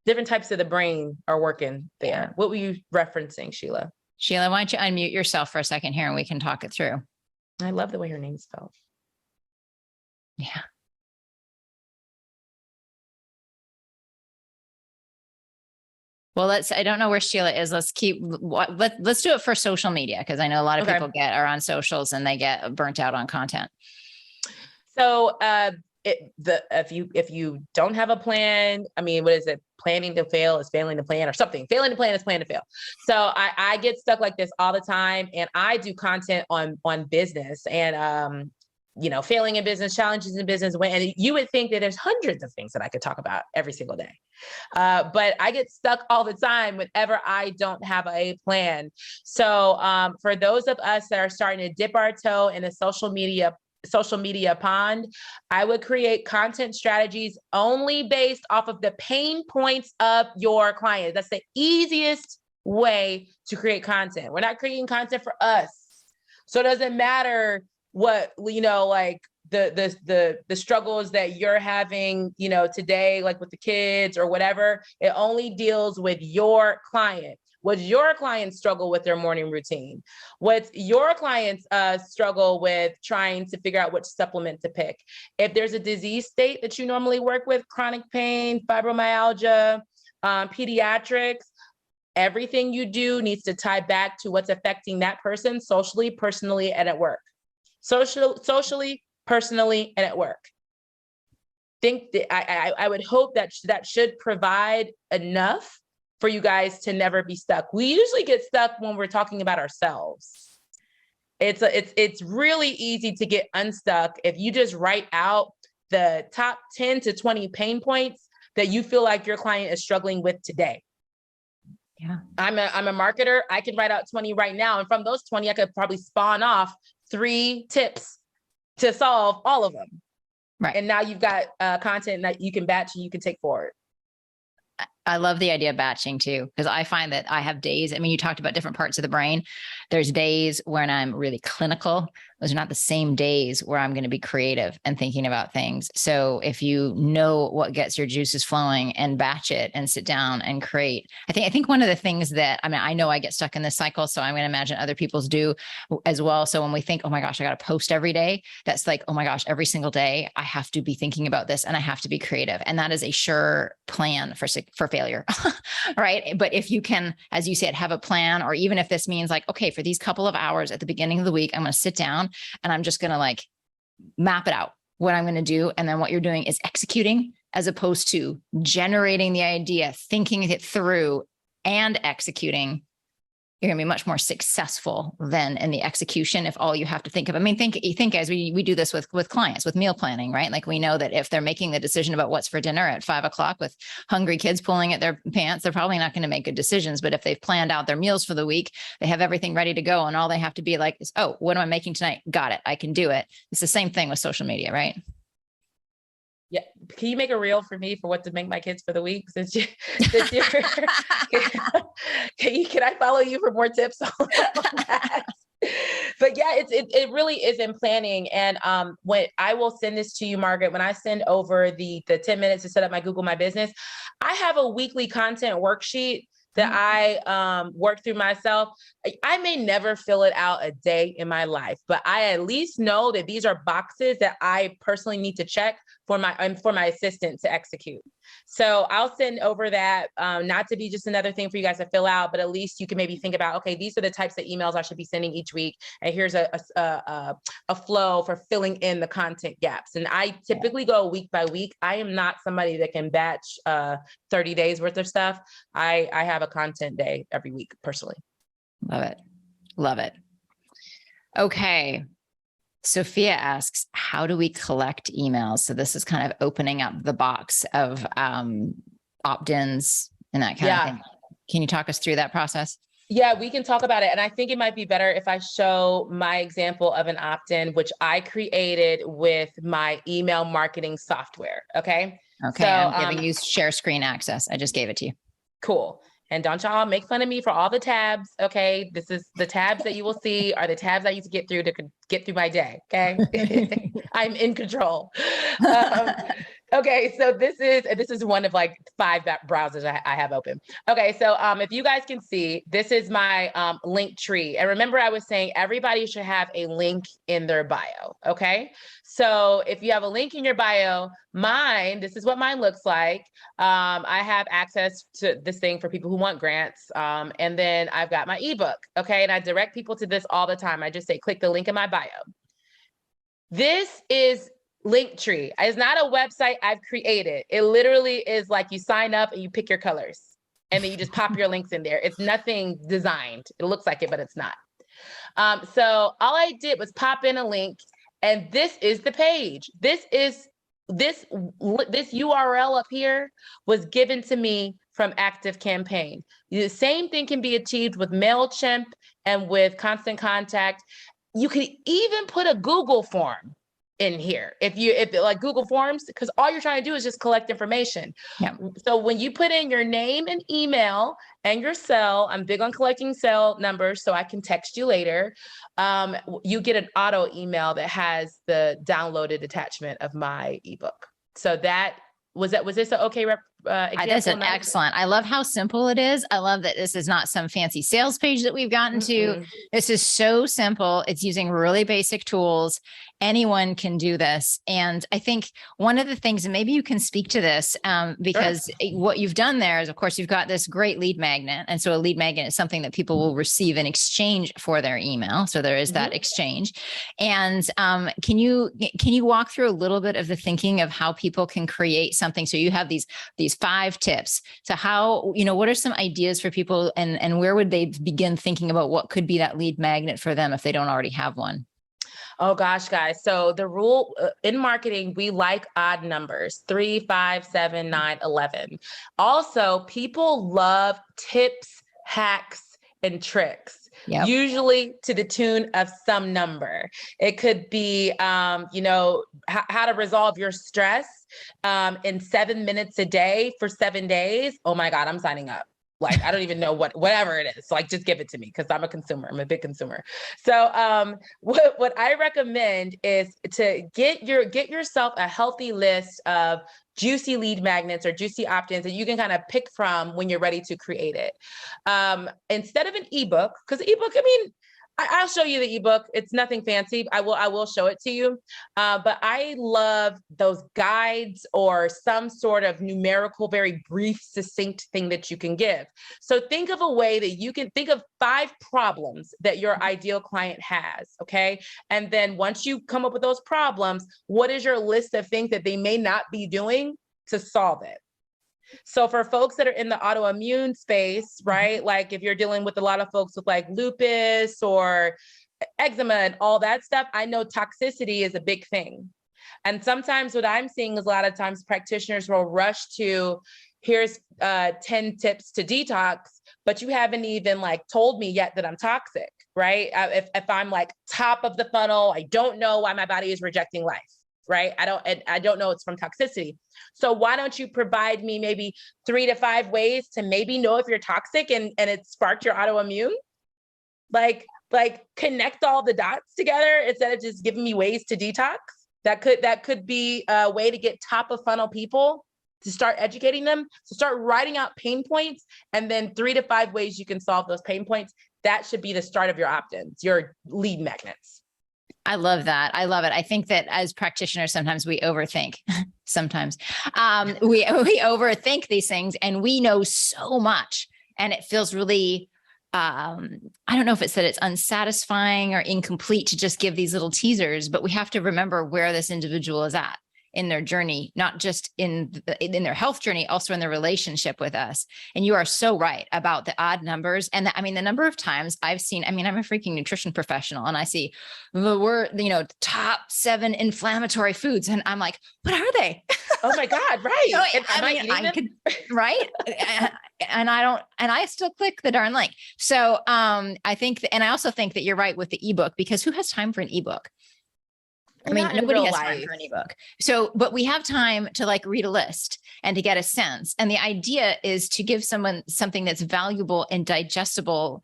the brain are working there. Yeah. What were you referencing, Sheila? Sheila, why don't you unmute yourself for a second here and we can talk it through. I love the way her name's spelled. Yeah. Well, I don't know where Sheila is. Let's do it for social media, because I know a lot of people are on socials and they get burnt out on content. So if you don't have a plan, I mean, what is it? Planning to fail is failing to plan, or something. Failing to plan is plan to fail. So I get stuck like this all the time, and I do content on business and failing in business, challenges in business. And you would think that there's hundreds of things that I could talk about every single day. But I get stuck all the time whenever I don't have a plan. So for those of us that are starting to dip our toe in a social media pond, I would create content strategies only based off of the pain points of your client. That's the easiest way to create content. We're not creating content for us. So it doesn't matter what, like the struggles that you're having, today, like with the kids or whatever. It only deals with your client. What's your clients struggle with their morning routine? What's your clients struggle with trying to figure out which supplement to pick? If there's a disease state that you normally work with, chronic pain, fibromyalgia, pediatrics, everything you do needs to tie back to what's affecting that person socially, personally, and at work. Socially, personally, and at work. I would hope that should provide enough for you guys to never be stuck. We usually get stuck when we're talking about ourselves. It's really easy to get unstuck if you just write out the top 10 to 20 pain points that you feel like your client is struggling with today. Yeah. I'm a marketer. I can write out 20 right now. And from those 20, I could probably spawn off 3 tips to solve all of them. Right. And now you've got content that you can batch and you can take forward. I love the idea of batching too, because I find that I have days. I mean, you talked about different parts of the brain. There's days when I'm really clinical. Those are not the same days where I'm going to be creative and thinking about things. So if you know what gets your juices flowing and batch it and sit down and create, I think one of the things that, I know I get stuck in this cycle, so I'm going to imagine other people's do as well. So when we think, oh my gosh, I got to post every day, that's like, oh my gosh, every single day I have to be thinking about this and I have to be creative. And that is a sure plan for failure, right? But if you can, as you said, have a plan, or even if this means like, okay, for these couple of hours at the beginning of the week, I'm going to sit down and I'm just going to like map it out, what I'm going to do. And then what you're doing is executing, as opposed to generating the idea, thinking it through and executing. You're going to be much more successful than in the execution if all you have to think of. Think as we do this with clients, with meal planning, right? Like we know that if they're making the decision about what's for dinner at 5 o'clock with hungry kids pulling at their pants, they're probably not going to make good decisions. But if they've planned out their meals for the week, they have everything ready to go. And all they have to be like is, oh, what am I making tonight? Got it. I can do it. It's the same thing with social media, right? Yeah, can you make a reel for me for what to make my kids for the week? Since you're can I follow you for more tips on that? But yeah, it really is in planning. And when I will send this to you, Margaret, when I send over the 10 minutes to set up my Google My Business, I have a weekly content worksheet that I work through myself. I may never fill it out a day in my life, but I at least know that these are boxes that I personally need to check for my assistant to execute. So I'll send over that, not to be just another thing for you guys to fill out, but at least you can maybe think about, okay, these are the types of emails I should be sending each week. And here's a flow for filling in the content gaps. And I typically go week by week. I am not somebody that can batch 30 days worth of stuff. I have a content day every week personally. Love it. Love it. Okay. Sophia asks, how do we collect emails? So this is kind of opening up the box of opt-ins and that kind of thing. Can you talk us through that process? Yeah, we can talk about it. And I think it might be better if I show my example of an opt-in, which I created with my email marketing software. Okay. Okay. So, I'm giving you share screen access. I just gave it to you. Cool. And don't y'all make fun of me for all the tabs. Okay. This is the tabs that you will see are the tabs I used to get through my day. Okay. I'm in control. Okay. So this is one of like 5 browsers I have open. Okay. So if you guys can see, this is my link tree. And remember, I was saying everybody should have a link in their bio. Okay. So if you have a link in your bio, this is what mine looks like. I have access to this thing for people who want grants. And then I've got my ebook. Okay. And I direct people to this all the time. I just say, click the link in my bio. This is Linktree. It's not a website I've created. It literally is like you sign up and you pick your colors and then you just pop your links in there. It's nothing designed. It looks like it, but it's not. So all I did was pop in a link, and this is the page. This URL up here was given to me from ActiveCampaign. The same thing can be achieved with MailChimp and with Constant Contact. You could even put a Google form in here if like Google Forms, because all you're trying to do is just collect information. Yeah. So when you put in your name and email and your cell, I'm big on collecting cell numbers so I can text you later. You get an auto email that has the downloaded attachment of my ebook. So was this an okay example? That's an excellent. I love how simple it is. I love that this is not some fancy sales page that we've gotten to. This is so simple. It's using really basic tools. Anyone can do this. And I think one of the things, and maybe you can speak to this, because what you've done there is, of course, you've got this great lead magnet. And so a lead magnet is something that people will receive in exchange for their email. So there is that exchange. And can you walk through a little bit of the thinking of how people can create something? So you have these 5 tips. So how, what are some ideas for people, and where would they begin thinking about what could be that lead magnet for them if they don't already have one? Oh gosh, guys. So the rule in marketing, we like odd numbers, 3, 5, 7, 9, 11. Also, people love tips, hacks, and tricks, usually to the tune of some number. It could be, how to resolve your stress in 7 minutes a day for 7 days. Oh my God, I'm signing up. Like, I don't even know whatever it is. Like, just give it to me because I'm a consumer. I'm a big consumer. So what I recommend is to get yourself a healthy list of juicy lead magnets or juicy opt-ins that you can kind of pick from when you're ready to create it. Instead of an ebook, because ebook, I'll show you the ebook. It's nothing fancy. I will show it to you. But I love those guides or some sort of numerical, very brief, succinct thing that you can give. So think of a way that you can think of 5 problems that your ideal client has. Okay. And then once you come up with those problems, what is your list of things that they may not be doing to solve it? So for folks that are in the autoimmune space, right? Like if you're dealing with a lot of folks with like lupus or eczema and all that stuff, I know toxicity is a big thing. And sometimes what I'm seeing is a lot of times practitioners will rush to, here's 10 tips to detox, but you haven't even like told me yet that I'm toxic, right? If I'm like top of the funnel, I don't know why my body is rejecting life. right? I don't know it's from toxicity. So why don't you provide me maybe 3 to 5 ways to maybe know if you're toxic and it sparked your autoimmune? Like connect all the dots together instead of just giving me ways to detox. That could be a way to get top of funnel people, to start educating them, to start writing out pain points, and then 3 to 5 ways you can solve those pain points. That should be the start of your opt-ins, your lead magnets. I love that. I love it. I think that as practitioners, sometimes we overthink. Sometimes we overthink these things, and we know so much, and it feels really, I don't know if it's that it's unsatisfying or incomplete to just give these little teasers, but we have to remember where this individual is at in their journey, not just in their health journey, also in their relationship with us. And you are so right about the odd numbers. And the number of times I've seen, I'm a freaking nutrition professional, and I see the word, top 7 inflammatory foods. And I'm like, what are they? Oh my God. Right. I could, right. And I still click the darn link. So I think, and I also think that you're right with the ebook, because who has time for an ebook? Nobody has time for an ebook. So, but we have time to read a list and to get a sense. And the idea is to give someone something that's valuable and digestible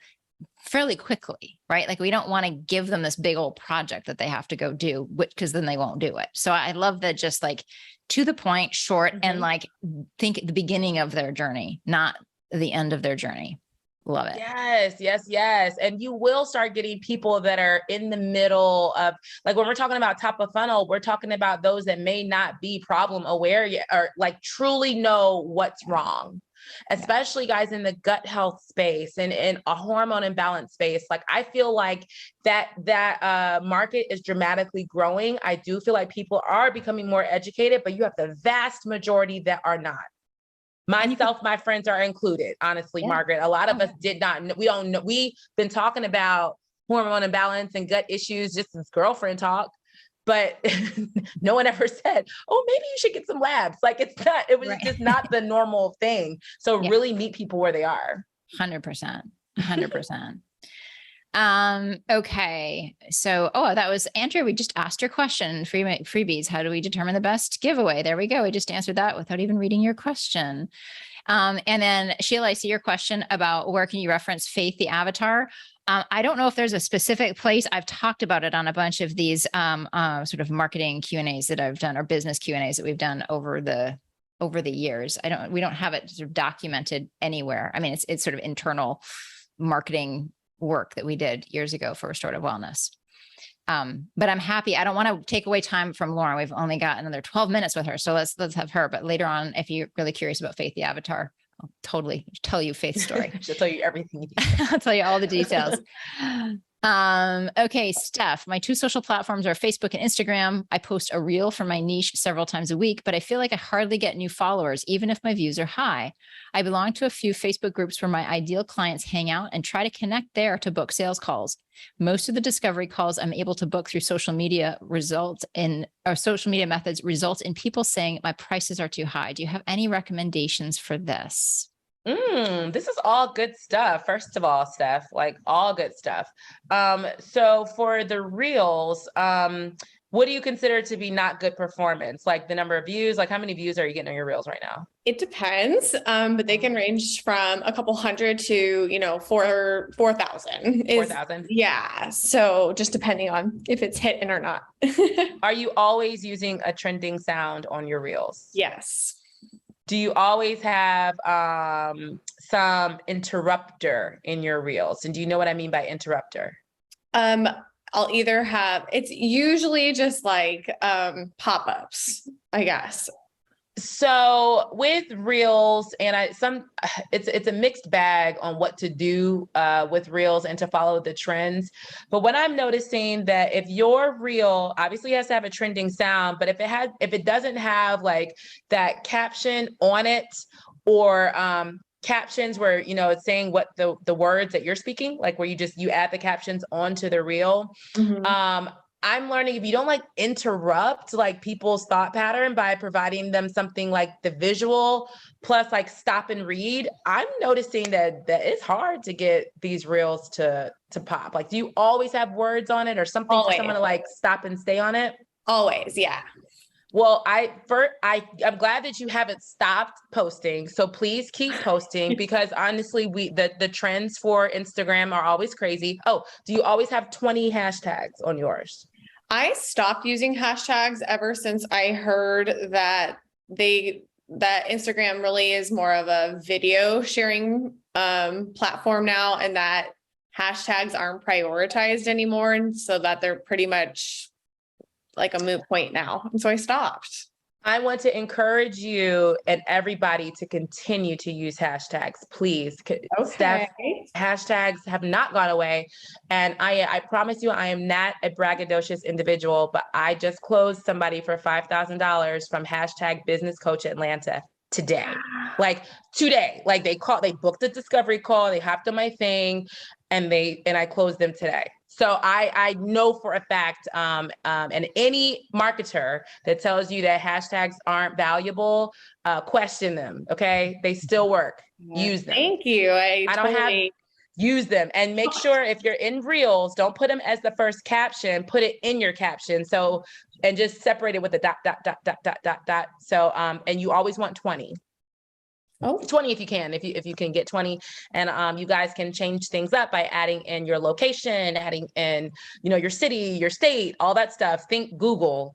fairly quickly, right? Like, we don't want to give them this big old project that they have to go do, because then they won't do it. So I love that, just to the point, short, and think at the beginning of their journey, not the end of their journey. Love it. Yes. And you will start getting people that are in the middle of, when we're talking about top of funnel, we're talking about those that may not be problem aware yet, or truly know what's wrong, especially guys in the gut health space and in a hormone imbalance space. I feel like that market is dramatically growing. I do feel like people are becoming more educated, but you have the vast majority that are not. Myself, my friends are included, honestly, Margaret. A lot of us did not, we don't know. We've been talking about hormone imbalance and gut issues just as girlfriend talk, but no one ever said, oh, maybe you should get some labs. It was just not the normal thing. So really meet people where they are. 100%. Okay. So, that was Andrea. We just asked your question. Freebies. How do we determine the best giveaway? There we go. We just answered that without even reading your question. And then Sheila, I see your question about where can you reference Faith, the avatar. I don't know if there's a specific place. I've talked about it on a bunch of these sort of marketing Q&As that I've done, or business Q&As that we've done over the years. We don't have it sort of documented anywhere. It's sort of internal marketing work that we did years ago for restorative wellness. But I'm happy. I don't want to take away time from Lauren. We've only got another 12 minutes with her. So let's have her. But later on, if you're really curious about Faith, the avatar, I'll totally tell you Faith's story. She'll tell you everything you need. I'll tell you all the details. Okay, Steph, my 2 social platforms are Facebook and Instagram. I post a reel for my niche several times a week, but I feel like I hardly get new followers, even if my views are high. I belong to a few Facebook groups where my ideal clients hang out and try to connect there to book sales calls. Most of the discovery calls I'm able to book through social media methods result in people saying my prices are too high. Do you have any recommendations for this? This is all good stuff. First of all, Steph, all good stuff. So for the reels, what do you consider to be not good performance? The number of views, how many views are you getting on your reels right now? It depends, but they can range from a couple hundred to, 4,000. 4,000? Yeah. So just depending on if it's hitting or not. Are you always using a trending sound on your reels? Yes. Do you always have some interrupter in your reels? And do you know what I mean by interrupter? I'll either have, it's usually just pop-ups, I guess. So with reels, and it's a mixed bag on what to do with reels and to follow the trends. But what I'm noticing that if your reel obviously has to have a trending sound, but if it doesn't have that caption on it, or captions where it's saying what the words that you're speaking, where you add the captions onto the reel. I'm learning if you don't interrupt people's thought pattern by providing them something like the visual plus stop and read, I'm noticing that it's hard to get these reels to pop. Do you always have words on it or something for someone to stop and stay on it? Always. Yeah. Well, I'm glad that you haven't stopped posting. So please keep posting because honestly, the trends for Instagram are always crazy. Oh, do you always have 20 hashtags on yours? I stopped using hashtags ever since I heard that that Instagram really is more of a video sharing platform now, and that hashtags aren't prioritized anymore, and so that they're pretty much like a moot point now. And so I stopped. I want to encourage you and everybody to continue to use hashtags, please. Steph, hashtags have not gone away. And I promise you, I am not a braggadocious individual, but I just closed somebody for $5,000 from hashtag Business Coach Atlanta today. Like today, like they booked a discovery call, they hopped on my thing, and I closed them today. So I know for a fact, and any marketer that tells you that hashtags aren't valuable, question them. Okay, they still work. Use them. Thank you. Use them, and make sure if you're in reels, don't put them as the first caption. Put it in your caption. So and just separate it with a dot dot dot dot dot dot dot. So and you always want 20. Oh, 20 if you can, if you can get 20, and you guys can change things up by adding in your location, adding in, your city, your state, all that stuff. Think Googleable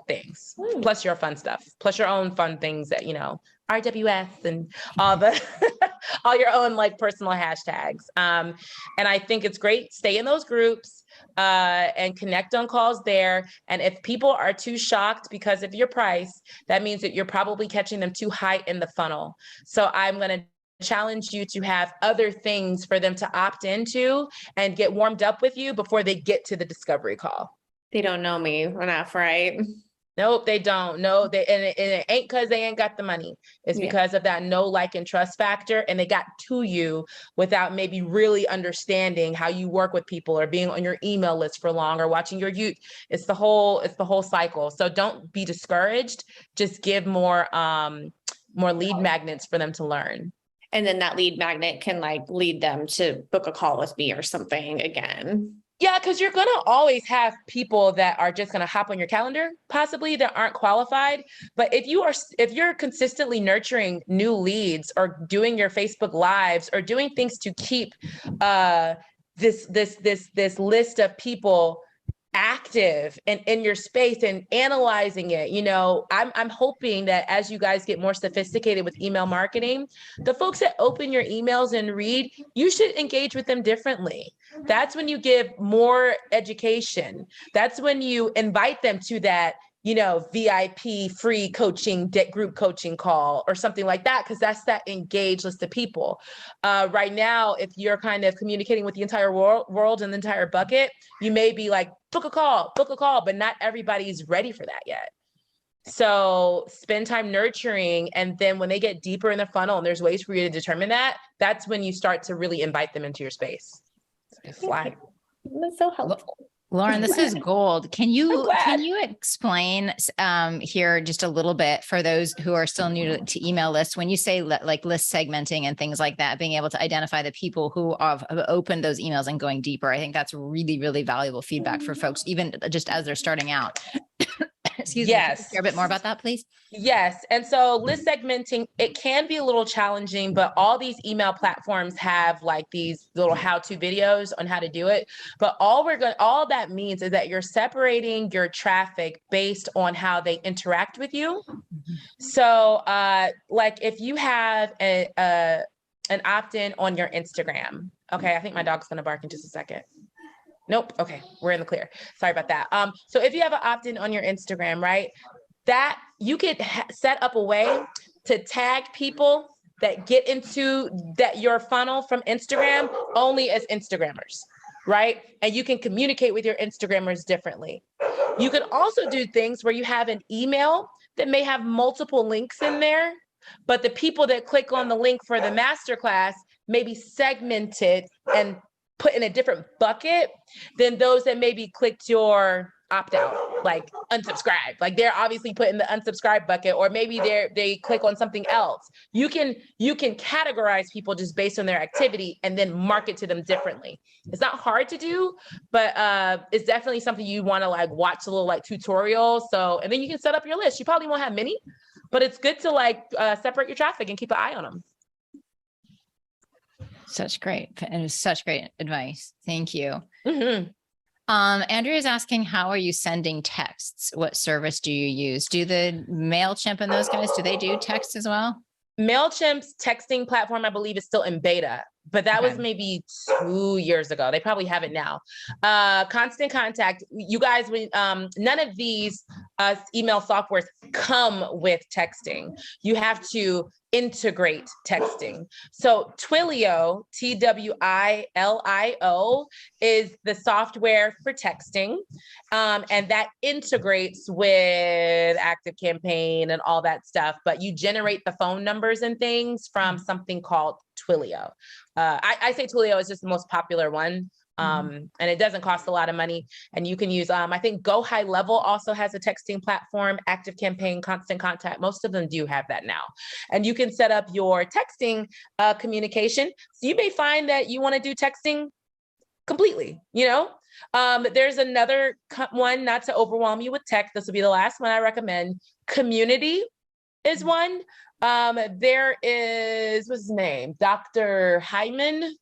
things, plus your fun stuff, plus your own fun things that, RWS and all the all your own like personal hashtags. And I think it's great. Stay in those groups and connect on calls there. And if people are too shocked because of your price, that means that you're probably catching them too high in the funnel. So I'm going to challenge you to have other things for them to opt into and get warmed up with you before they get to the discovery call. they don't know me enough, right? Nope, they don't. No, and it ain't because they ain't got the money. It's because of that know, like, and trust factor. And they got to you without maybe really understanding how you work with people or being on your email list for long or watching your youth. It's the whole cycle. So don't be discouraged. Just give more lead magnets for them to learn. And then that lead magnet can like lead them to book a call with me or something again. Yeah, because you're going to always have people that are just going to hop on your calendar, possibly that aren't qualified. But if you're consistently nurturing new leads or doing your Facebook Lives or doing things to keep this list of people active and in your space and analyzing it, I'm hoping that as you guys get more sophisticated with email marketing, the folks that open your emails and read, you should engage with them differently. That's when you give more education. That's when you invite them to that, VIP free coaching, group coaching call or something like that, because that's that engaged list of people. Right now, if you're kind of communicating with the entire world and the entire bucket, you may be like, book a call, but not everybody's ready for that yet. So spend time nurturing. And then when they get deeper in the funnel and there's ways for you to determine that, that's when you start to really invite them into your space. That's so helpful. Lauren, this is gold. Can you explain here just a little bit for those who are still new to email lists, when you say like list segmenting and things like that, being able to identify the people who have opened those emails and going deeper? I think that's really, really valuable feedback for folks, even just as they're starting out. Excuse me. Can you share a bit more about that, please? Yes. And so list segmenting, it can be a little challenging, but all these email platforms have like these little how-to videos on how to do it. But all that means is that you're separating your traffic based on how they interact with you. So like if you have an opt-in on your Instagram, okay, I think my dog's going to bark in just a second. Nope. Okay. We're in the clear. Sorry about that. So if you have an opt-in on your Instagram, right, that you could set up a way to tag people that get into your funnel from Instagram only as Instagrammers, right? And you can communicate with your Instagrammers differently. You could also do things where you have an email that may have multiple links in there, but the people that click on the link for the masterclass may be segmented and put in a different bucket than those that maybe clicked your opt out, like unsubscribe. Like they're obviously put in the unsubscribe bucket, or maybe they click on something else. You can categorize people just based on their activity and then market to them differently. It's not hard to do, but it's definitely something you want to like watch a little like tutorial. So, and then you can set up your list. You probably won't have many, but it's good to like separate your traffic and keep an eye on them. Such great, and it was such great advice. Thank you. Mm-hmm. Andrea is asking, how are you sending texts? What service do you use? Do the MailChimp and those guys, do they do text as well? MailChimp's texting platform, I believe, is still in beta, but that was maybe 2 years ago. They probably have it now. Constant Contact, you guys, none of these email softwares come with texting. You have to integrate texting. So Twilio, Twilio, is the software for texting. And that integrates with ActiveCampaign and all that stuff, but you generate the phone numbers and things from something called Twilio. I say Twilio is just the most popular one. And it doesn't cost a lot of money. And you can use, I think Go High Level also has a texting platform, ActiveCampaign, Constant Contact. Most of them do have that now. And you can set up your texting communication. So you may find that you want to do texting completely, you know? There's another one, not to overwhelm you with tech. This will be the last one I recommend. Community is one. There is, what's his name? Dr. Hyman.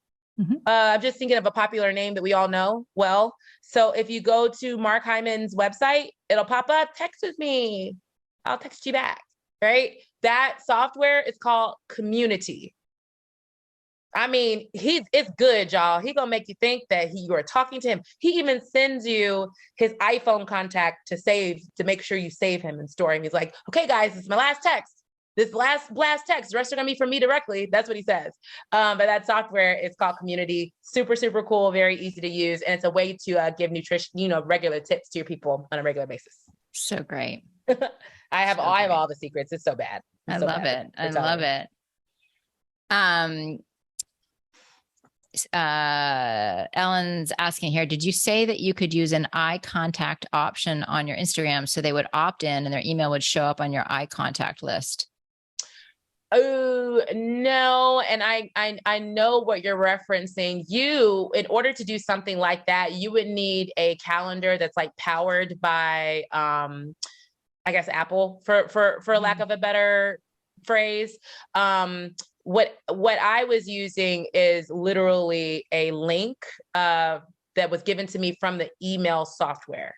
I'm just thinking of a popular name that we all know well. So if you go to Mark Hyman's website, it'll pop up, text with me. I'll text you back, right? That software is called Community. I mean, it's good, y'all. He's gonna make you think that you are talking to him. He even sends you his iPhone contact to save, to make sure you save him and store him. He's like, okay, guys, this is my last text. This last blast text, the rest are gonna be from me directly. That's what he says. But that software is called Community. Super, super cool, very easy to use. And it's a way to give nutrition, regular tips to your people on a regular basis. So great. I have all the secrets. It's so bad. I love it. I love it. Ellen's asking here, did you say that you could use an eye contact option on your Instagram so they would opt in and their email would show up on your eye contact list? Oh, no. And I know what you're referencing. You, in order to do something like that, you would need a calendar that's like powered by, I guess, Apple, for lack of a better phrase. What I was using is literally a link that was given to me from the email software.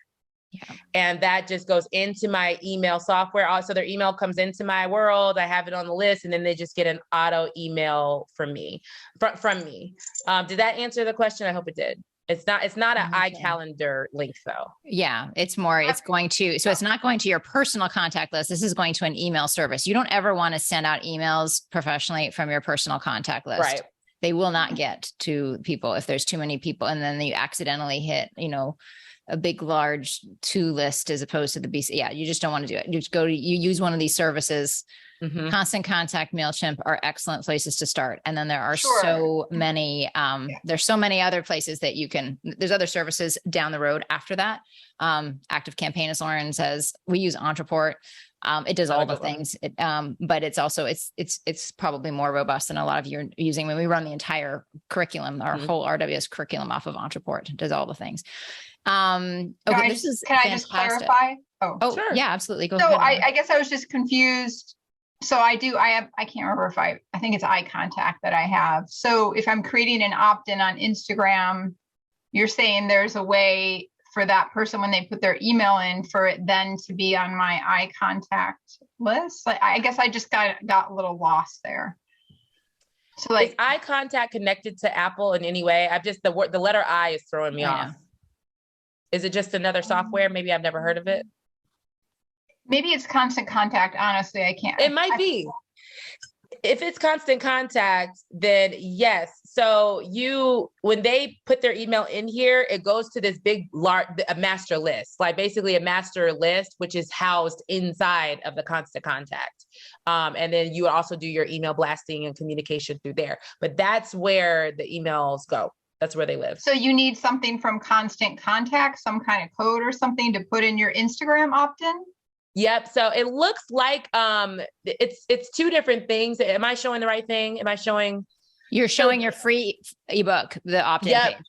Yeah. And that just goes into my email software. Also, their email comes into my world. I have it on the list, and then they just get an auto email from me. Did that answer the question? I hope it did. It's not an iCalendar link though. Yeah, it's going to, so it's not going to your personal contact list. This is going to an email service. You don't ever want to send out emails professionally from your personal contact list. Right. They will not get to people if there's too many people. And then you accidentally hit, a big, large to list as opposed to the BC. Yeah, you just don't want to do it. You just you use one of these services. Constant Contact, MailChimp are excellent places to start. And then there are so many, there's so many other places that there's other services down the road after that. ActiveCampaign, as Lauren says, we use Entreport. It does all the things, but it's also, it's probably more robust than a lot of you are using. When we run the entire curriculum, our whole RWS curriculum off of Entreport, it does all the things. Okay, can I just clarify? Oh, sure. Yeah, absolutely. Go ahead. I guess I was just confused. So I can't remember if I think it's eye contact that I have. So if I'm creating an opt-in on Instagram, you're saying there's a way for that person when they put their email in for it then to be on my eye contact list. Like, I guess I just got a little lost there. So is eye contact connected to Apple in any way? I've just, the letter I is throwing me off. Is it just another software? Maybe I've never heard of it. Maybe it's Constant Contact. Honestly, I can't. It might be. If it's Constant Contact, then yes. So when they put their email in here, it goes to this big, a master list, like basically a master list, which is housed inside of the Constant Contact. And then you also do your email blasting and communication through there. But that's where the emails go. That's where they live. So you need something from Constant Contact, some kind of code or something to put in your Instagram opt-in? Yep. So it looks like it's two different things. Am I showing the right thing? Am I showing? You're showing your free ebook, the opt-in Yep. page.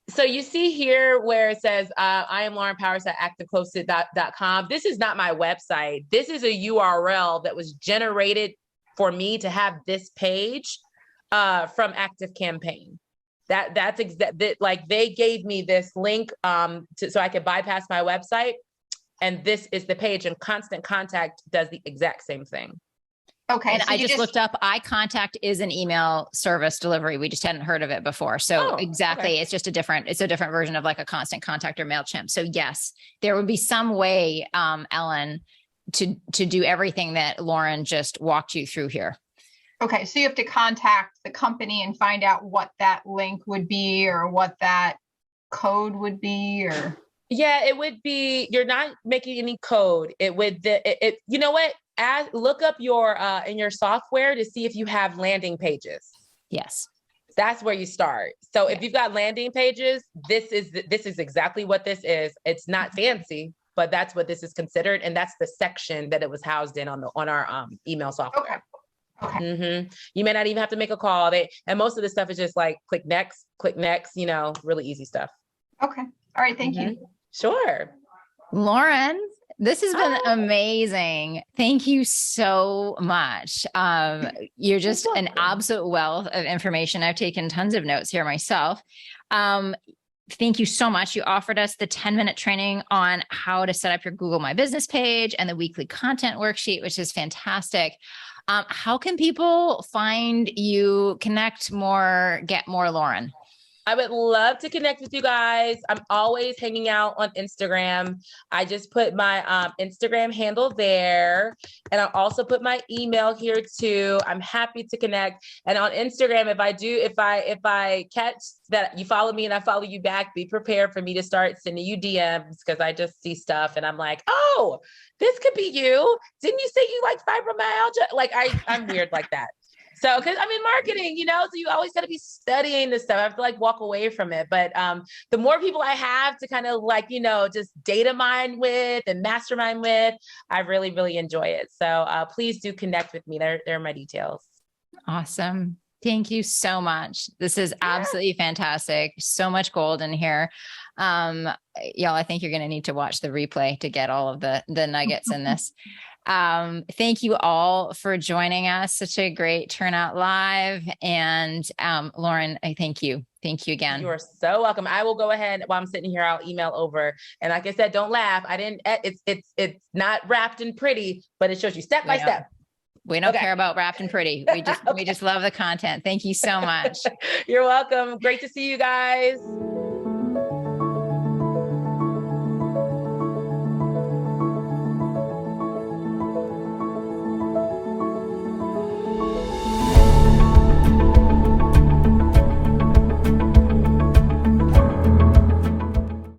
So you see here where it says, I am Lauren Powers at activecloset.com. This is not my website. This is a URL that was generated for me to have this page from Active Campaign. That's like they gave me this link so I could bypass my website. And this is the page, and Constant Contact does the exact same thing. Okay. And so I you just looked up iContact is an email service delivery. We just hadn't heard of it before. So exactly. Okay. It's just a different version of like a Constant Contact or MailChimp. So yes, there would be some way, Ellen, to do everything that Lauren just walked you through here. Okay. So you have to contact the company and find out what that link would be or what that code would be or. Yeah, it would be, you're not making any code. It would, you know what? Look up your in your software to see if you have landing pages. Yes. That's where you start. So if you've got landing pages, this is exactly what this is. It's not fancy, but that's what this is considered. And that's the section that it was housed in on our email software. Okay. Mm-hmm. You may not even have to make a call. And most of the stuff is just like click next, really easy stuff. Okay. All right. Thank you. Sure. Lauren, this has been amazing. Thank you so much. You're just an absolute wealth of information. I've taken tons of notes here myself. Thank you so much. You offered us the 10-minute training on how to set up your Google My Business page and the weekly content worksheet, which is fantastic. How can people find you, connect more, get more, Lauren? I would love to connect with you guys. I'm always hanging out on Instagram. I just put my Instagram handle there, and I'll also put my email here too. I'm happy to connect. And on Instagram, if I catch that you follow me and I follow you back, be prepared for me to start sending you DMs, because I just see stuff and I'm like, oh, this could be you. Didn't you say you like fibromyalgia? Like I'm weird like that. So, because I'm in marketing, so you always got to be studying this stuff. I have to like walk away from it. But the more people I have to kind of like, just data mine with and mastermind with, I really, really enjoy it. So please do connect with me. There are my details. Awesome. Thank you so much. This is absolutely fantastic. So much gold in here. Y'all, I think you're going to need to watch the replay to get all of the nuggets in this. Thank you all for joining us. Such a great turnout live. And Lauren, I thank you. Thank you again. You are so welcome. I will go ahead while I'm sitting here. I'll email over. And like I said, don't laugh. It's not wrapped and pretty, but it shows you step by step. We don't care about wrapped and pretty. We just love the content. Thank you so much. You're welcome. Great to see you guys.